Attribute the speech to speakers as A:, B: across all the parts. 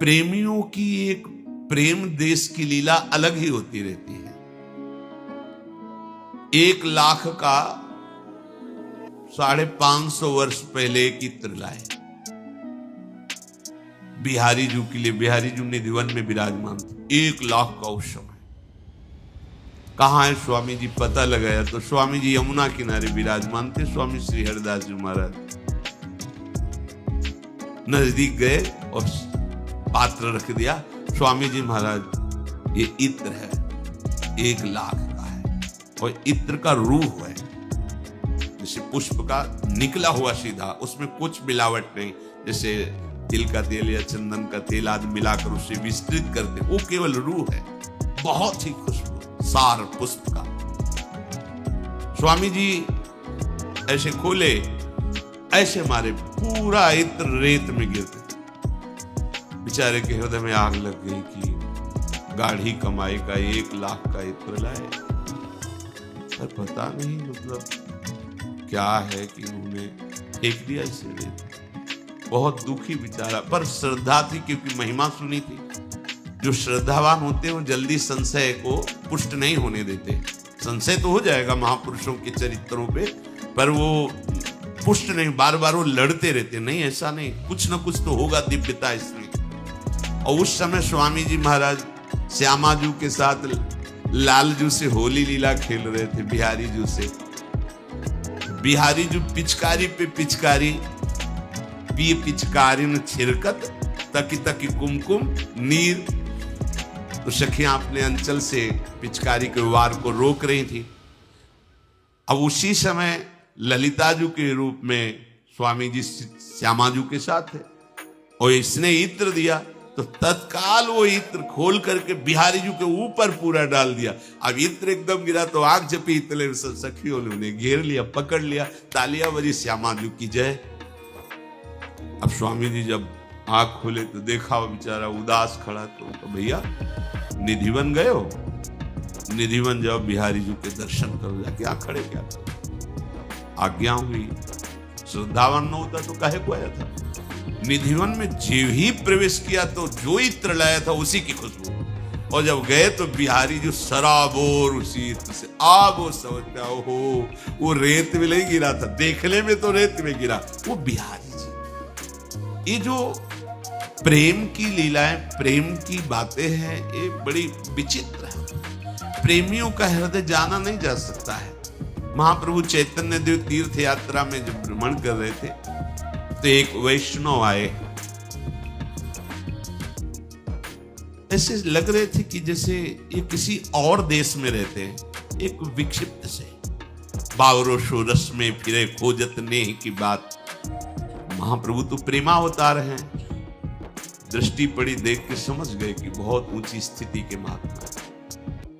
A: प्रेमियों की एक प्रेम देश की लीला अलग ही होती रहती है। 1,00,000 का 550 वर्ष पहले की त्रिलाए बिहारी जू के लिए, बिहारी जू निधिवन में विराजमान थे। 1,00,000 का उस समय। कहां है स्वामी जी, पता लगाया तो स्वामी जी यमुना किनारे विराजमान थे। स्वामी श्री हरिदास जी महाराज नजदीक गए और पात्र रख दिया। स्वामी जी महाराज, ये इत्र है, 1,00,000 का है और इत्र का रूह है, जैसे पुष्प का निकला हुआ सीधा, उसमें कुछ मिलावट नहीं, जैसे तिल का तेल या चंदन का तेल आदि मिलाकर उसे विस्तृत करते, वो केवल रूह है, बहुत ही खुशबू, सार पुष्प का। स्वामी जी ऐसे खोले, ऐसे मारे, पूरा इत्र रेत में गिरते। बेचारे के हृदय में आग लग गई कि गाढ़ी कमाई का 1,00,000 का इत्र लाए, पर पता नहीं मतलब क्या है कि उन्होंने फेंक दिया इसे रेत। बहुत दुखी बेचारा, पर श्रद्धा थी क्योंकि महिमा सुनी थी। जो श्रद्धावान होते हैं वो जल्दी संशय को पुष्ट नहीं होने देते। संशय तो हो जाएगा महापुरुषों के चरित्रों पे, पर वो पुष्ट नहीं, बार बार वो लड़ते रहते, नहीं ऐसा नहीं, कुछ ना कुछ तो होगा दिव्यता इसमें। और उस समय स्वामी जी महाराज श्यामाजू के साथ लालजू से होली लीला खेल रहे थे, बिहारी जू से। बिहारी जू पिचकारी पे पिचकारी पिए पिचकारी न छिरकत, तकी तकी कुमकुम नीर। तो सखियां अपने अंचल से पिचकारी के वार को रोक रही थी। अब उसी समय ललिताजू के रूप में स्वामी जी श्यामाजू के साथ थे और इसने इत्र दिया, तो तत्काल वो इत्र खोल करके बिहारी जू के ऊपर पूरा डाल दिया। अब इत्र एकदम गिरा तो आग झपी, इतने सखियों ने उन्हें घेर लिया, पकड़ लिया, तालियां बजी, श्यामाजू की जय। अब स्वामी जी जब आंख खोले तो देखा वो बेचारा उदास खड़ा, तो भैया निधिवन गए हो? निधिवन जाओ, बिहारी जी के दर्शन करो, जाके आ खड़े क्या करो? आज्ञा हुई। श्रद्धावान न होता तो काहे को आया था? निधिवन में जीव ही प्रवेश किया तो जो इत्र लाया था उसी की खुशबू, और जब गए तो बिहारी जो सराबोर उसी इत्र से आप वो समझता हो, वो रेत में नहीं गिरा था, देखने में तो रेत में गिरा, वो बिहारी जी। ये जो प्रेम की लीलाएं, प्रेम की बातें हैं, ये बड़ी विचित्र है। प्रेमियों का हृदय जाना नहीं जा सकता है। महाप्रभु चैतन्य देव तीर्थ यात्रा में जब भ्रमण कर रहे थे तो एक वैष्णव आए, ऐसे लग रहे थे कि जैसे ये किसी और देश में रहते हैं। एक विक्षिप्त से बावरो रस में फिरे खोजत नेह की बात। महाप्रभु तो प्रेमावतार हैं, दृष्टि पड़ी, देख के समझ गए कि बहुत ऊंची स्थिति के महात्मा।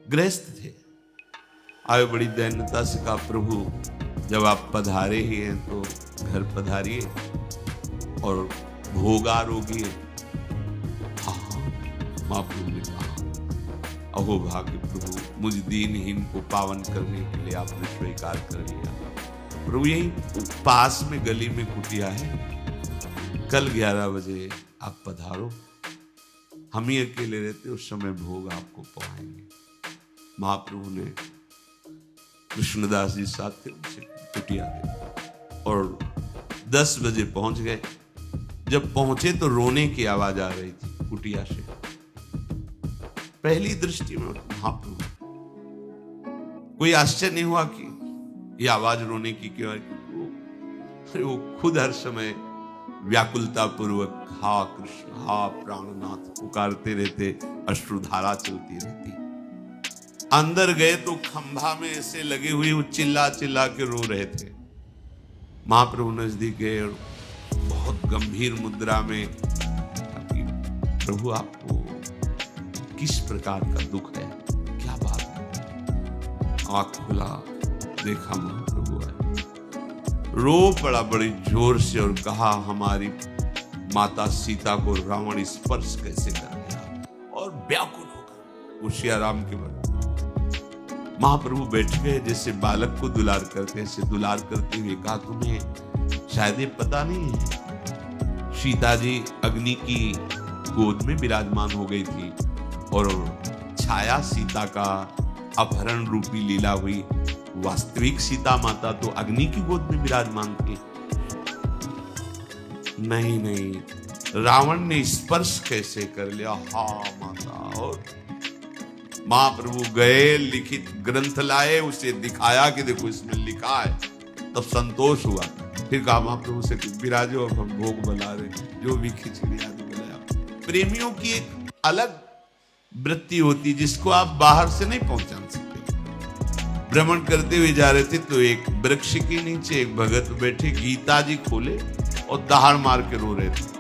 A: गृहस्थ थे, आए, बड़ी दैन्यता से कहा, प्रभु जब आप पधारे ही हैं तो घर पधारिए और भोगारोगी है। हाँ, महाप्रभु ने कहा, अहो भाग्य प्रभु, मुझ दीनहीन को पावन करने के लिए आपने स्वीकार कर लिया। प्रभु यही पास में गली में कुटिया है, कल 11 बजे आप पधारो, हम ही अकेले रहते, उस समय भोग आपको पवाएंगे। महाप्रभु ने कृष्णदास जी साथ थे, उनसे कुटिया गए और 10 बजे पहुंच गए। जब पहुंचे तो रोने की आवाज आ रही थी कुटिया से। पहली दृष्टि में महाप्रभु, कोई आश्चर्य नहीं हुआ कि ये आवाज रोने की क्यों आई। वो खुद हर समय व्याकुलता पूर्वक हा कृष्ण, हा प्राणनाथ पुकारते रहते, अश्रुधारा चलती रहती। अंदर गए तो खंभा में ऐसे लगे हुए वो चिल्ला चिल्ला के रो रहे थे। महाप्रभु नजदीक गए और बहुत गंभीर मुद्रा में, प्रभु आपको किस प्रकार का दुख है, क्या बात है? आंख खुला, देखा महाप्रभु आए, रो पड़ा बड़ी जोर से और कहा, हमारी माता सीता को रावण स्पर्श कैसे कर दिया, और व्याकुल होकर होशियाराम के बाद महाप्रभु बैठ गए, जैसे बालक को दुलार करते हैं, ऐसे दुलार करते हुए कहा, तुम्हें शायद ये पता नहीं है, सीता जी अग्नि की गोद में विराजमान हो गई थी और छाया सीता का अपहरण रूपी लीला हुई। वास्तविक सीता माता तो अग्नि की गोद में विराजमान थी। नहीं नहीं, रावण ने स्पर्श कैसे कर लिया। हा माता, और महाप्रभु गए, लिखित ग्रंथ लाए, उसे दिखाया कि देखो इसमें लिखा है, तब संतोष हुआ। फिर कहा महाप्रभु से विराजो, अब हम भोग बना रहे, जो भी खिचड़ी आदि बनाया। प्रेमियों की एक अलग वृत्ति होती जिसको आप बाहर से नहीं पहचान सकते। भ्रमण करते हुए जा रहे थे तो एक वृक्ष के नीचे एक भगत बैठे, गीता जी खोले और दहाड़ मार के रो रहे थे।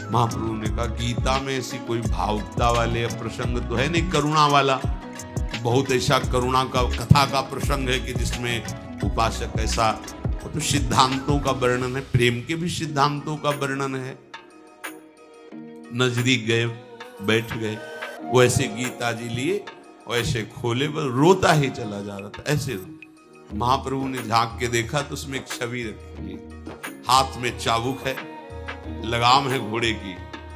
A: महाप्रभु ने कहा गीता में ऐसी कोई भावुकता वाले प्रसंग तो है नहीं, करुणा वाला। बहुत ऐसा करुणा का कथा का प्रसंग है कि जिसमें उपासक ऐसा, वो तो सिद्धांतों का वर्णन है, प्रेम के भी सिद्धांतों का वर्णन है। नजदीक गए, बैठ गए, वो ऐसे गीता जी लिए और ऐसे खोले, बस रोता ही चला जा रहा था ऐसे। महाप्रभु ने झांक के देखा तो उसमें एक छवि रखी है, हाथ में चाबुक है, लगाम है घोड़े की,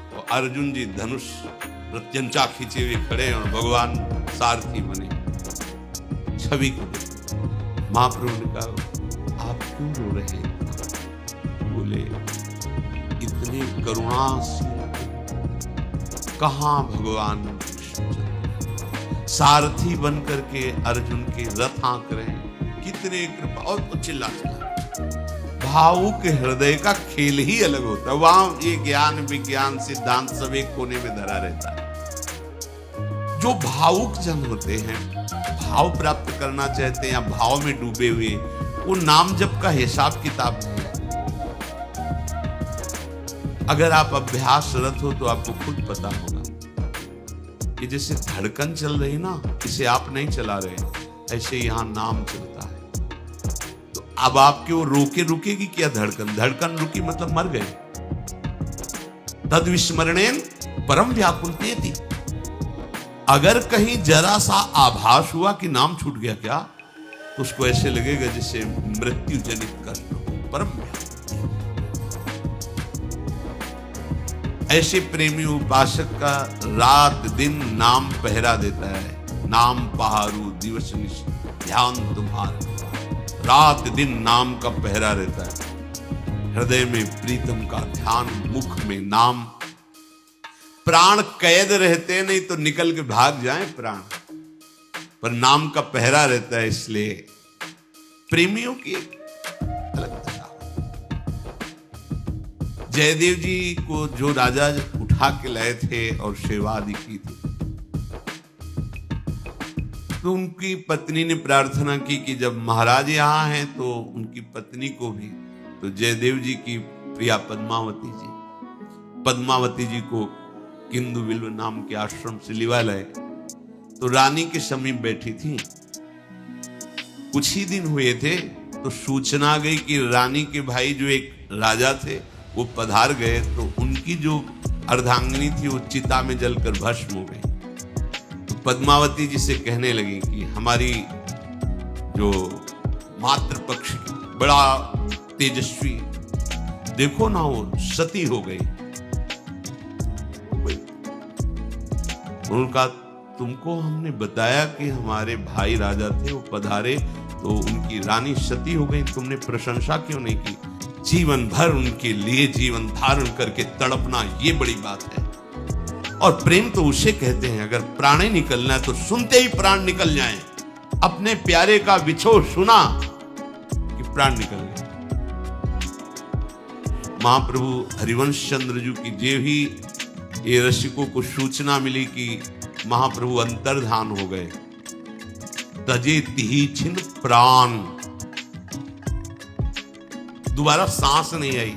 A: और अर्जुन जी धनुष प्रत्यंचा खींचे हुए खड़े और भगवान सारथी बने। छवि को महाप्रभु ने कहा आप क्यों रो रहे हैं? बोले इतने करुणा से कहां भगवान सारथी बन करके अर्जुन के रथ हाँक रहे हैं, कितने कृपा। और तो चिल्ला भावुक हृदय का खेल ही अलग होता है। वहां ये ज्ञान विज्ञान सिद्धांत सब एक कोने में धरा रहता है। जो भावुक जन होते हैं, भाव प्राप्त करना चाहते हैं या भाव में डूबे हुए, वो नाम जप का हिसाब किताब नहीं है। अगर आप अभ्यासरत हो तो आपको खुद पता होगा कि जैसे धड़कन चल रही ना, इसे आप नहीं चला रहे, ऐसे यहां नाम चलता है। तो अब आपके वो रोके रुकेगी क्या धड़कन? धड़कन रुकी मतलब मर गए। तद विस्मरणेन परम व्याकुलतेति। अगर कहीं जरा सा आभास हुआ कि नाम छूट गया क्या, तो उसको ऐसे लगेगा जैसे मृत्यु जनित कष्ट हो, परम व्याकुल। ऐसे प्रेमी उपासक का रात दिन नाम पहरा देता है। नाम पहारू दिवस निश ध्यान तुम्हारा, रात दिन नाम का पहरा रहता है। हृदय में प्रीतम का ध्यान, मुख में नाम। प्राण कैद रहते नहीं तो निकल के भाग जाएं प्राण, पर नाम का पहरा रहता है। इसलिए प्रेमियों की अलग दशा। जयदेव जी को जो राजा उठा के लाए थे और सेवा आदि की थी, तो उनकी पत्नी ने प्रार्थना की कि जब महाराज यहाँ हैं तो उनकी पत्नी को भी। तो जयदेव जी की प्रिया पद्मावती जी को किंदु बिल्व नाम के आश्रम से लिवा लाए। तो रानी के समीप बैठी थी। कुछ ही दिन हुए थे तो सूचना गई कि रानी के भाई जो एक राजा थे वो पधार गए, तो उनकी जो अर्धांगिनी थी वो चिता में जलकर भस्म हो गई। तो पद्मावती जी से कहने लगी कि हमारी जो मातृपक्ष की बड़ा तेजस्वी, देखो ना वो सती हो गई। उनका तुमको हमने बताया कि हमारे भाई राजा थे, वो पधारे तो उनकी रानी सती हो गई, तुमने प्रशंसा क्यों नहीं की? जीवन भर उनके लिए जीवन धारण करके तड़पना, ये बड़ी बात है। और प्रेम तो उसे कहते हैं, अगर प्राण ही निकलना है तो सुनते ही प्राण निकल जाएं। अपने प्यारे का विछोह सुना कि प्राण निकल गए। महाप्रभु हरिवंश चंद्र जी की जे ही ये रसिकों को सूचना मिली कि महाप्रभु अंतर्धान हो गए, तजे तिहि छिन प्राण, दोबारा सांस नहीं आई।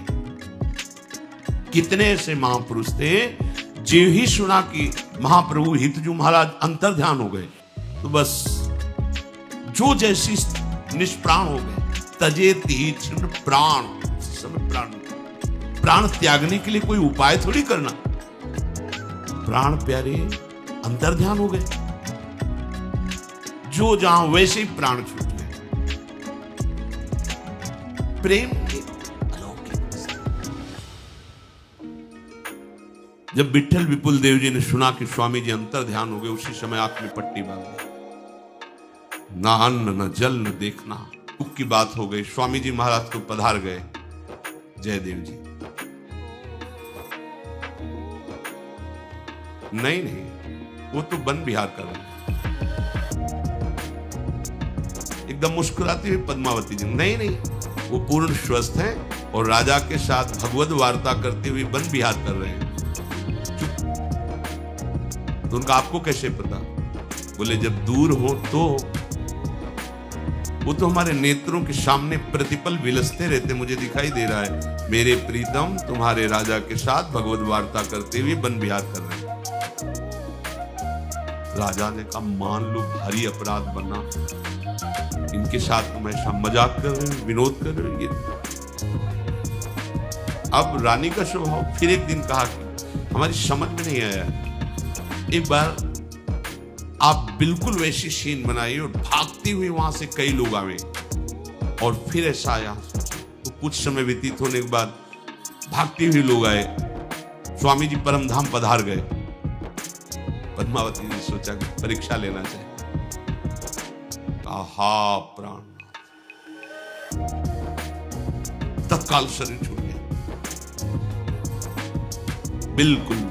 A: कितने ऐसे महापुरुष थे जो ही सुना कि महाप्रभु हितजू महाराज अंतर्ध्यान हो गए, तो बस जो जैसी निष्प्राण हो गए। तजे तिहि छिन प्राण, समय प्राण त्यागने के लिए कोई उपाय थोड़ी करना, प्राण प्यारे अंतर्ध्यान हो गए। जो जहां वैसे ही प्राण छूट गए। प्रेम की अलौकिक। जब विठल विपुल देव जी ने सुना कि स्वामी जी अंतर ध्यान हो गए, उसी समय आंख में पट्टी बांध दी। ना अन्न न जल न देखना, दुख की बात हो गई। स्वामी जी महाराज को पधार गए जयदेव जी। नहीं नहीं, वो तो वन विहार कर रहे हैं। एकदम मुस्कुराती हुई पद्मावती जी, नहीं नहीं, वो पूर्ण स्वस्थ हैं और राजा के साथ भगवत वार्ता करते हुए वन विहार कर रहे हैं। तो उनका आपको कैसे पता? बोले जब दूर हो तो वो तो हमारे नेत्रों के सामने प्रतिपल विलसते रहते, मुझे दिखाई दे रहा है मेरे प्रीतम तुम्हारे राजा के साथ भगवत वार्ता करते हुए वन विहार कर रहे हैं। राजा ने कहा मान लो भारी अपराध बना, इनके साथ तुम ऐसा मजाक कर रहे हो, विनोद कर रहे हो। अब रानी का स्वभाव फिर एक दिन कहा कि हमारी समझ में नहीं आया, एक बार आप बिल्कुल वैसी सीन बनाइए और भागती हुई वहां से कई लोग आए। और फिर ऐसा आया तो कुछ समय व्यतीत होने के बाद भागती हुई लोग आए, स्वामी जी परमधाम पधार गए। पद्मावती ने सोचा कि परीक्षा लेना चाहिए। कहा प्राण, तत्काल शरीर छूट गया, बिल्कुल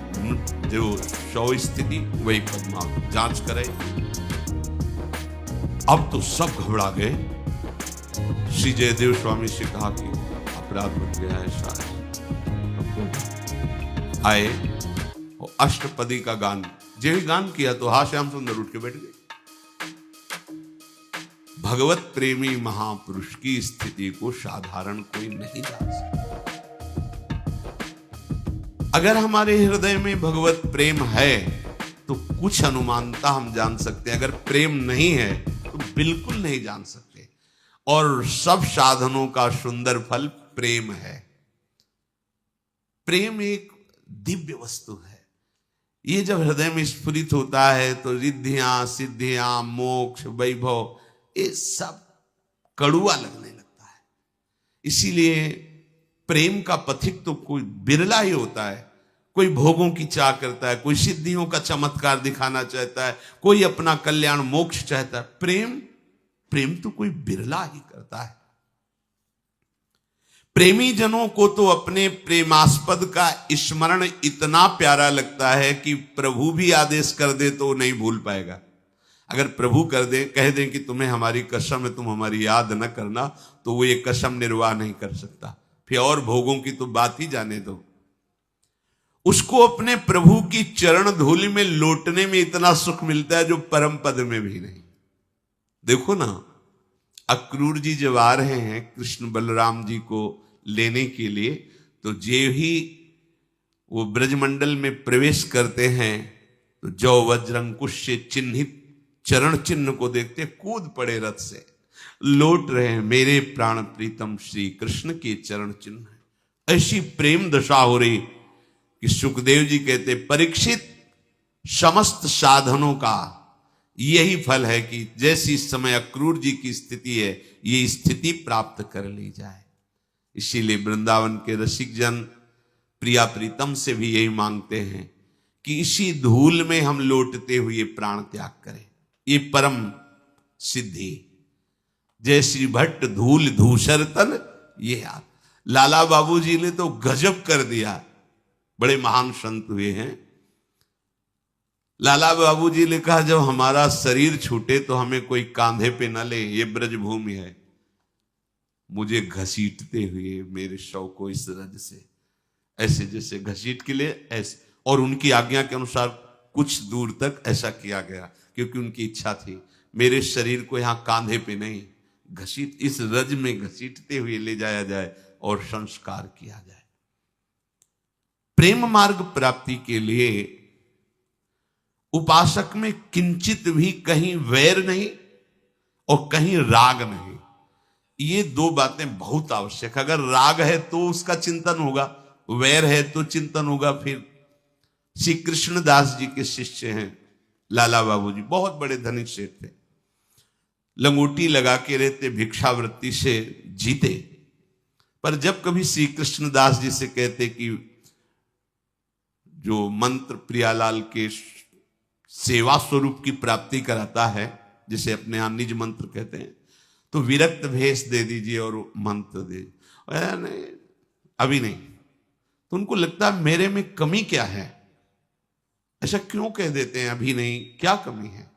A: जो शव स्थिति वही पद्मावती जांच करे। अब तो सब घबरा गए। श्री जयदेव स्वामी से कहा कि अपराध बन गया है शायद। आए और अष्टपदी का गान, जो ही गान किया तो हा श्याम सुंदर उठ के बैठ गए। भगवत प्रेमी महापुरुष की स्थिति को साधारण कोई नहीं जान सकता। अगर हमारे हृदय में भगवत प्रेम है तो कुछ अनुमानता हम जान सकते हैं, अगर प्रेम नहीं है तो बिल्कुल नहीं जान सकते। और सब साधनों का सुंदर फल प्रेम है। प्रेम एक दिव्य वस्तु है। ये जब हृदय में स्फुरित होता है तो रिद्धियां सिद्धियां मोक्ष वैभव ये सब कड़ुआ लगने लगता है। इसीलिए प्रेम का पथिक तो कोई बिरला ही होता है। कोई भोगों की चाह करता है, कोई सिद्धियों का चमत्कार दिखाना चाहता है, कोई अपना कल्याण मोक्ष चाहता है। प्रेम तो कोई बिरला ही करता है। प्रेमी जनों को तो अपने प्रेमास्पद का स्मरण इतना प्यारा लगता है कि प्रभु भी आदेश कर दे तो नहीं भूल पाएगा। अगर प्रभु कर दे, कह दें कि तुम्हें हमारी कसम है, तुम हमारी याद न करना, तो वो ये कसम निर्वाह नहीं कर सकता। फिर और भोगों की तो बात ही जाने दो। उसको अपने प्रभु की चरण धूलि में लौटने में इतना सुख मिलता है जो परम पद में भी नहीं। देखो ना, अक्रूर जी जब आ रहे हैं कृष्ण बलराम जी को लेने के लिए, तो जे ही वो ब्रजमंडल में प्रवेश करते हैं तो जौ वज्रंकुश से चिन्हित चरण चिन्ह को देखते कूद पड़े रथ से, लौट रहे हैं मेरे प्राण प्रीतम श्री कृष्ण के चरण चिन्ह। ऐसी प्रेम दशा हो रही कि सुखदेव जी कहते परीक्षित समस्त साधनों का यही फल है कि जैसी इस समय अक्रूर जी की स्थिति है, ये स्थिति प्राप्त कर ली जाए। इसीलिए वृंदावन के रसिक जन प्रिया प्रीतम से भी यही मांगते हैं कि इसी धूल में हम लौटते हुए प्राण त्याग करें। ये परम सिद्धि। जय श्री भट्ट धूल धूसर तन ये आप। लाला बाबू जी ने तो गजब कर दिया, बड़े महान संत हुए हैं। लाला बाबू जी ने कहा जब हमारा शरीर छूटे तो हमें कोई कांधे पे न ले, ये ब्रजभूमि है। मुझे घसीटते हुए मेरे शव को इस रज से ऐसे जैसे घसीट के लिए ऐसे, और उनकी आज्ञा के अनुसार कुछ दूर तक ऐसा किया गया क्योंकि उनकी इच्छा थी मेरे शरीर को यहां कांधे पे नहीं, घसीट इस रज में घसीटते हुए ले जाया जाए और संस्कार किया जाए। प्रेम मार्ग प्राप्ति के लिए उपासक में किंचित भी कहीं वैर नहीं और कहीं राग नहीं। ये दो बातें बहुत आवश्यक। अगर राग है तो उसका चिंतन होगा, वैर है तो चिंतन होगा। फिर श्री कृष्णदास जी के शिष्य हैं लाला बाबू जी, बहुत बड़े धनिक सेठ थे, लंगोटी लगा के रहते, भिक्षावृत्ति से जीते। पर जब कभी श्री कृष्णदास जी से कहते कि जो मंत्र प्रियालाल के सेवा स्वरूप की प्राप्ति कराता है, जिसे अपने यहाँ निज मंत्र कहते हैं, तो विरक्त भेष दे दीजिए और मंत्र दे, नहीं अभी नहीं। तो उनको लगता है मेरे में कमी क्या है, ऐसा क्यों कह देते हैं अभी नहीं, क्या कमी है।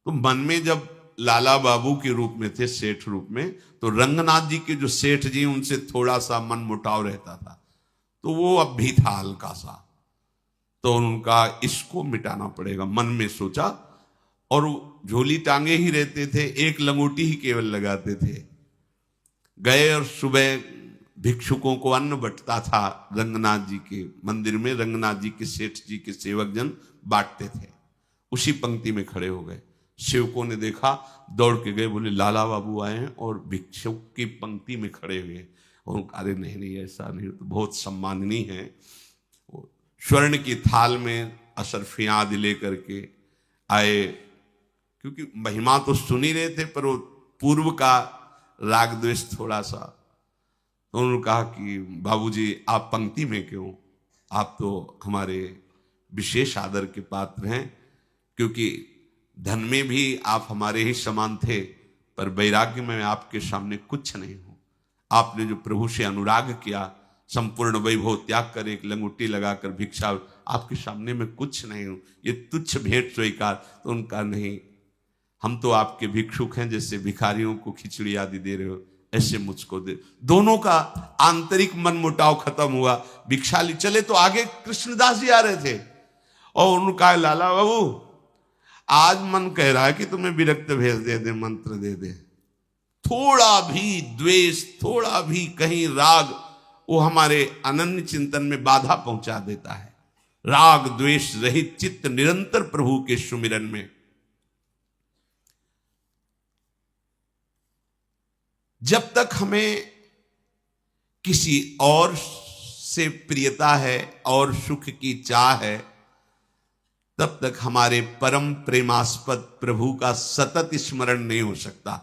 A: तो मन में जब लाला बाबू के रूप में थे, सेठ रूप में, तो रंगनाथ जी के जो सेठ जी उनसे थोड़ा सा मन मुटाव रहता था, तो वो अब भी था हल्का सा, तो उनका इसको मिटाना पड़ेगा, मन में सोचा। और झोली टांगे ही रहते थे, एक लंगोटी ही केवल लगाते थे। गए और सुबह भिक्षुकों को अन्न बंटता था रंगनाथ जी के मंदिर में, रंगनाथ जी के सेठ जी के सेवक जन बांटते थे। उसी पंक्ति में खड़े हो गए, सेवकों ने देखा, दौड़ के गए, बोले लाला बाबू आए हैं और भिक्षुक की पंक्ति में खड़े हुए। और अरे नहीं नहीं ऐसा नहीं, तो बहुत सम्माननीय है। स्वर्ण की थाल में अशरफियाँ लेकर के आए, क्योंकि महिमा तो सुन ही रहे थे, पर वो पूर्व का राग द्वेष थोड़ा सा। तो उन्होंने कहा कि बाबूजी आप पंक्ति में क्यों, आप तो हमारे विशेष आदर के पात्र हैं, क्योंकि धन में भी आप हमारे ही समान थे, पर वैराग्य में आपके सामने कुछ नहीं हूं। आपने जो प्रभु से अनुराग किया, संपूर्ण वैभव त्याग कर एक लंगोटी लगाकर भिक्षा, आपके सामने में कुछ नहीं हूं, ये तुच्छ भेंट स्वीकार। तो उनका नहीं, हम तो आपके भिक्षुक हैं, जैसे भिखारियों को खिचड़ी आदि दे रहे हो ऐसे मुझको दे। दोनों का आंतरिक मन मुटाव खत्म हुआ, भिक्षा ली चले। तो आगे कृष्णदास जी आ रहे थे और उन्होंने कहा लाला बाबू आज मन कह रहा है कि तुम्हें विरक्त भेज दे दे, मंत्र दे दे। थोड़ा भी द्वेष, थोड़ा भी कहीं राग, वो हमारे अनन्य चिंतन में बाधा पहुंचा देता है। राग द्वेष रहित चित्त निरंतर प्रभु के सुमिरन में। जब तक हमें किसी और से प्रियता है और सुख की चाह है, तब तक हमारे परम प्रेमास्पद प्रभु का सतत स्मरण नहीं हो सकता।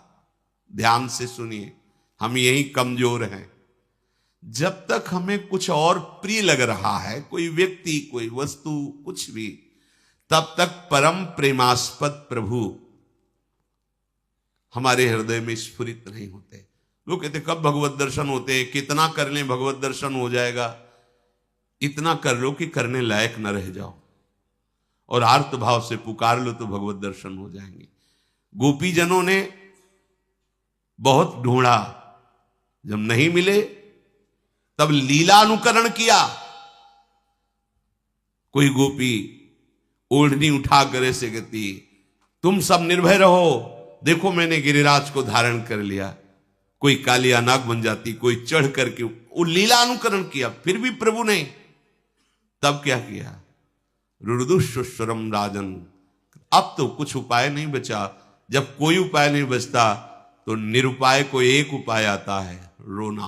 A: ध्यान से सुनिए, हम यही कमजोर हैं। जब तक हमें कुछ और प्रिय लग रहा है, कोई व्यक्ति, कोई वस्तु, कुछ भी, तब तक परम प्रेमास्पद प्रभु हमारे हृदय में स्फुरित नहीं होते। लोग कहते कब भगवत दर्शन होते हैं, कितना कर लें भगवत दर्शन हो जाएगा। इतना कर लो कि करने लायक न रह जाओ, और आर्त भाव से पुकार लो तो भगवत दर्शन हो जाएंगे। गोपी जनों ने बहुत ढूंढा, जब नहीं मिले तब लीला अनुकरण किया। कोई गोपी ओढ़नी उठा कर ऐसे कहती, तुम सब निर्भय रहो, देखो मैंने गिरिराज को धारण कर लिया। कोई कालिया नाग बन जाती, कोई चढ़ करके, वो लीला अनुकरण किया, फिर भी प्रभु ने तब क्या किया, रुरुदुष्वरम राजन। अब तो कुछ उपाय नहीं बचा। जब कोई उपाय नहीं बचता तो निरुपाय को एक उपाय आता है, रोना।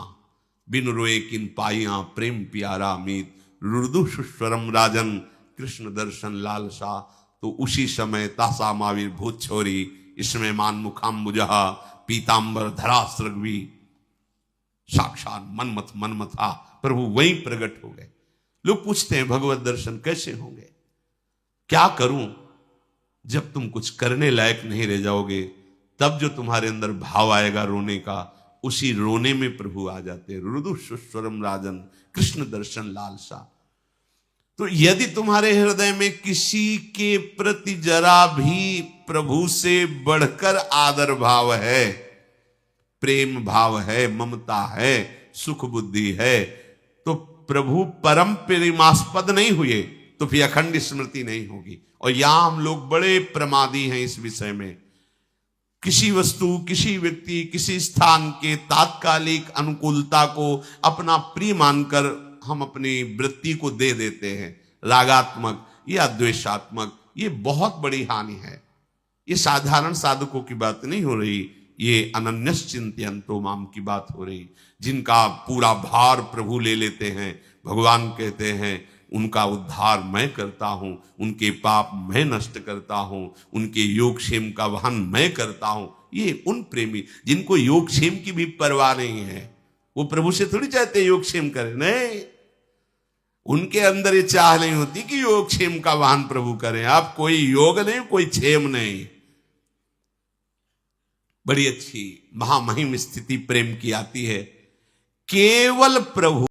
A: बिन रोए किन पाइया प्रेम प्यारा मीत, रुरुदुष्वरम राजन कृष्ण दर्शन लालसा। तो उसी समय तासा मावीर भूत छोरी, इसमें मान मुखाम्बुजहा पीतांबर धरा सृग्वी। साक्षात मनमथ मनमथा प्रभु वहीं प्रकट हो गए। लोग पूछते हैं भगवत दर्शन कैसे होंगे, क्या करूं? जब तुम कुछ करने लायक नहीं रह जाओगे, तब जो तुम्हारे अंदर भाव आएगा रोने का, उसी रोने में प्रभु आ जाते हैं। रुरुदुष्वरम राजन कृष्ण दर्शन लालसा। तो यदि तुम्हारे हृदय में किसी के प्रति जरा भी प्रभु से बढ़कर आदर भाव है, प्रेम भाव है, ममता है, सुख बुद्धि है, तो प्रभु परम प्रेमास्पद नहीं हुए तो फिर अखंड स्मृति नहीं होगी। और यहां हम लोग बड़े प्रमादी हैं इस विषय में। किसी वस्तु, किसी व्यक्ति, किसी स्थान के तात्कालिक अनुकूलता को अपना प्रिय मानकर हम अपनी वृत्ति को दे देते हैं, रागात्मक या द्वेषात्मक। ये बहुत बड़ी हानि है। ये साधारण साधकों की बात नहीं हो रही, ये अनन्यश्चिंतयन्तो माम की बात हो रही, जिनका पूरा भार प्रभु ले लेते हैं। भगवान कहते हैं उनका उद्धार मैं करता हूं, उनके पाप मैं नष्ट करता हूं, उनके योगक्षेम का वहन मैं करता हूं। ये उन प्रेमी जिनको योगक्षेम की भी परवाह नहीं है। वो प्रभु से थोड़ी चाहते योगक्षेम करें, नहीं, उनके अंदर ये चाह नहीं होती कि योग क्षेम का वाहन प्रभु करें। आप कोई योग नहीं, कोई क्षेम नहीं। बड़ी अच्छी महामहिम स्थिति प्रेम की आती है। केवल प्रभु